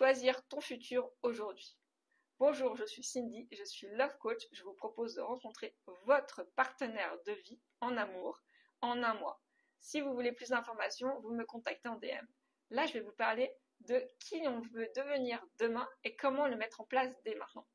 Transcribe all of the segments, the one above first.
Choisir ton futur aujourd'hui. Bonjour, je suis Cindy, je suis Love Coach. Je vous propose de rencontrer votre partenaire de vie en amour en un mois. Si vous voulez plus d'informations, vous me contactez en DM. Là, je vais vous parler de qui on veut devenir demain et comment le mettre en place dès maintenant.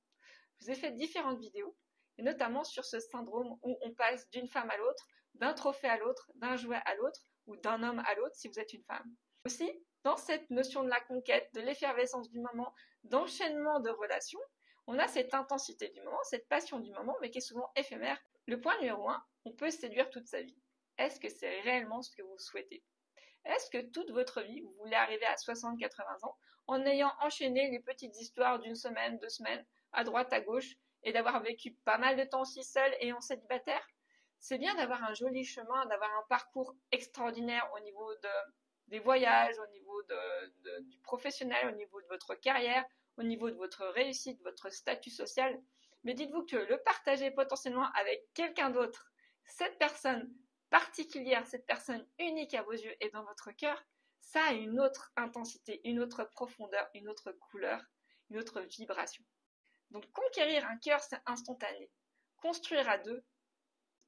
Je vous ai fait différentes vidéos, et notamment sur ce syndrome où on passe d'une femme à l'autre, d'un trophée à l'autre, d'un jouet à l'autre ou d'un homme à l'autre si vous êtes une femme. Aussi, dans cette notion de la conquête, de l'effervescence du moment, d'enchaînement de relations, on a cette intensité du moment, cette passion du moment, mais qui est souvent éphémère. Le point numéro 1, on peut séduire toute sa vie. Est-ce que c'est réellement ce que vous souhaitez? Est-ce que toute votre vie, vous voulez arriver à 60-80 ans en ayant enchaîné les petites histoires d'une semaine, 2 semaines, à droite, à gauche, et d'avoir vécu pas mal de temps aussi seul et en célibataire? C'est bien d'avoir un joli chemin, d'avoir un parcours extraordinaire au niveau des voyages, au niveau du professionnel, au niveau de votre carrière, au niveau de votre réussite, votre statut social. Mais dites-vous que le partager potentiellement avec quelqu'un d'autre, cette personne particulière, cette personne unique à vos yeux et dans votre cœur, ça a une autre intensité, une autre profondeur, une autre couleur, une autre vibration. Donc conquérir un cœur, c'est instantané. Construire à deux,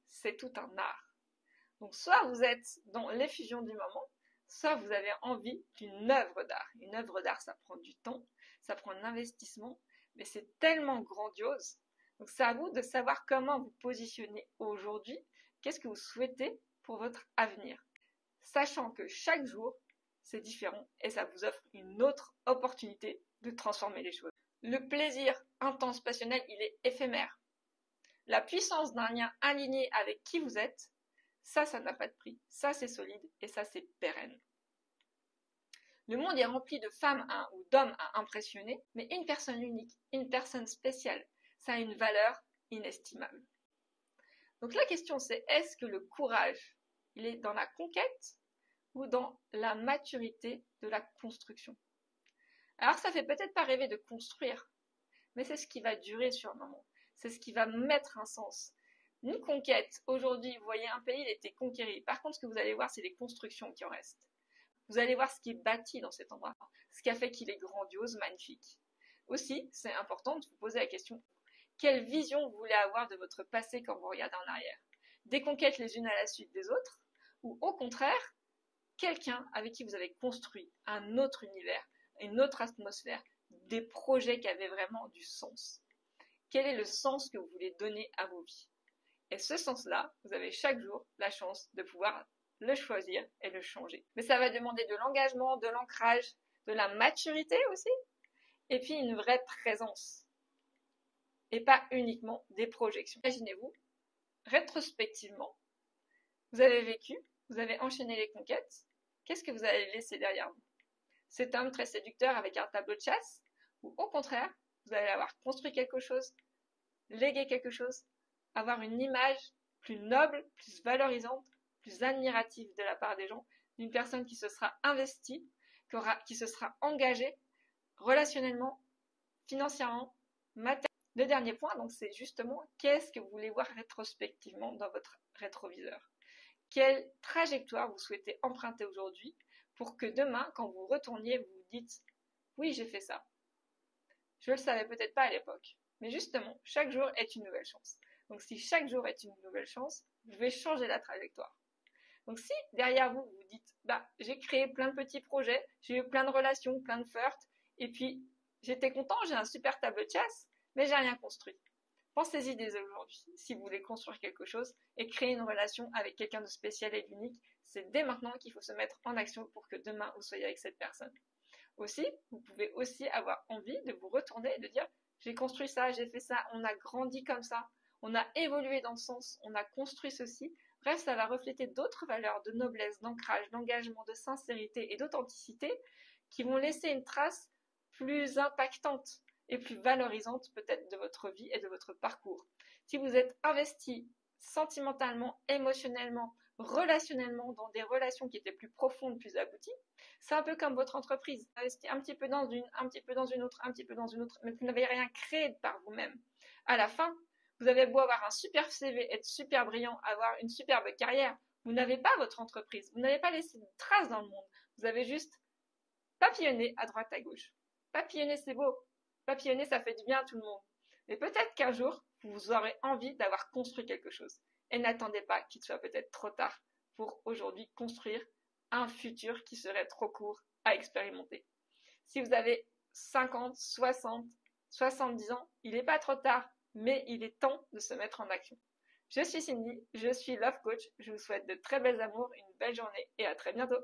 c'est tout un art. Donc soit vous êtes dans l'effusion du moment, soit vous avez envie d'une œuvre d'art. Une œuvre d'art, ça prend du temps, ça prend un investissement, mais c'est tellement grandiose. Donc c'est à vous de savoir comment vous positionner aujourd'hui, qu'est-ce que vous souhaitez pour votre avenir. Sachant que chaque jour, c'est différent et ça vous offre une autre opportunité de transformer les choses. Le plaisir intense, passionnel, il est éphémère. La puissance d'un lien aligné avec qui vous êtes, ça n'a pas de prix. Ça, c'est solide et ça, c'est pérenne. Le monde est rempli de femmes ou d'hommes à impressionner, mais une personne unique, une personne spéciale, ça a une valeur inestimable. Donc la question c'est, est-ce que le courage, il est dans la conquête ou dans la maturité de la construction? Alors ça fait peut-être pas rêver de construire, mais c'est ce qui va durer sur le moment. C'est ce qui va mettre un sens. Une conquête, aujourd'hui, vous voyez, un pays, il était conquéri. Par contre, ce que vous allez voir, c'est les constructions qui en restent. Vous allez voir ce qui est bâti dans cet endroit, ce qui a fait qu'il est grandiose, magnifique. Aussi, c'est important de vous poser la question, quelle vision vous voulez avoir de votre passé quand vous regardez en arrière? Des conquêtes les unes à la suite des autres, ou au contraire, quelqu'un avec qui vous avez construit un autre univers, une autre atmosphère, des projets qui avaient vraiment du sens. Quel est le sens que vous voulez donner à vos vies? Et ce sens-là, vous avez chaque jour la chance de pouvoir le choisir et le changer. Mais ça va demander de l'engagement, de l'ancrage, de la maturité aussi, et puis une vraie présence. Et pas uniquement des projections. Imaginez-vous, rétrospectivement, vous avez vécu, vous avez enchaîné les conquêtes, qu'est-ce que vous allez laisser derrière vous? Cet homme très séducteur avec un tableau de chasse, ou au contraire, vous allez avoir construit quelque chose, légué quelque chose, avoir une image plus noble, plus valorisante, plus admirative de la part des gens, d'une personne qui se sera investie, qui se sera engagée relationnellement, financièrement, matériellement. Le dernier point, donc, c'est justement qu'est-ce que vous voulez voir rétrospectivement dans votre rétroviseur. Quelle trajectoire vous souhaitez emprunter aujourd'hui pour que demain, quand vous retourniez, vous vous dites « Oui, j'ai fait ça. Je ne le savais peut-être pas à l'époque. » Mais justement, chaque jour est une nouvelle chance. Donc si chaque jour est une nouvelle chance, vous devez changer la trajectoire. Donc si derrière vous, vous dites « j'ai créé plein de petits projets, j'ai eu plein de relations, plein de flirts, et puis j'étais content, j'ai un super tableau de chasse, mais j'ai rien construit. » Pensez-y dès aujourd'hui. Si vous voulez construire quelque chose et créer une relation avec quelqu'un de spécial et d'unique, c'est dès maintenant qu'il faut se mettre en action pour que demain vous soyez avec cette personne. Aussi, vous pouvez aussi avoir envie de vous retourner et de dire « j'ai construit ça, j'ai fait ça, on a grandi comme ça, on a évolué dans ce sens, on a construit ceci ». Bref, ça va refléter d'autres valeurs de noblesse, d'ancrage, d'engagement, de sincérité et d'authenticité qui vont laisser une trace plus impactante et plus valorisante peut-être de votre vie et de votre parcours. Si vous êtes investi sentimentalement, émotionnellement, relationnellement dans des relations qui étaient plus profondes, plus abouties, c'est un peu comme votre entreprise. Vous investissez un petit peu dans une, un petit peu dans une autre, un petit peu dans une autre, mais vous n'avez rien créé par vous-même. À la fin, vous avez beau avoir un super CV, être super brillant, avoir une superbe carrière, vous n'avez pas votre entreprise, vous n'avez pas laissé de traces dans le monde, vous avez juste papillonné à droite à gauche. Papillonner, c'est beau. Papillonner, ça fait du bien à tout le monde. Mais peut-être qu'un jour, vous aurez envie d'avoir construit quelque chose. Et n'attendez pas qu'il soit peut-être trop tard pour aujourd'hui construire un futur qui serait trop court à expérimenter. Si vous avez 50, 60, 70 ans, il n'est pas trop tard, mais il est temps de se mettre en action. Je suis Cindy, je suis Love Coach, je vous souhaite de très belles amours, une belle journée et à très bientôt.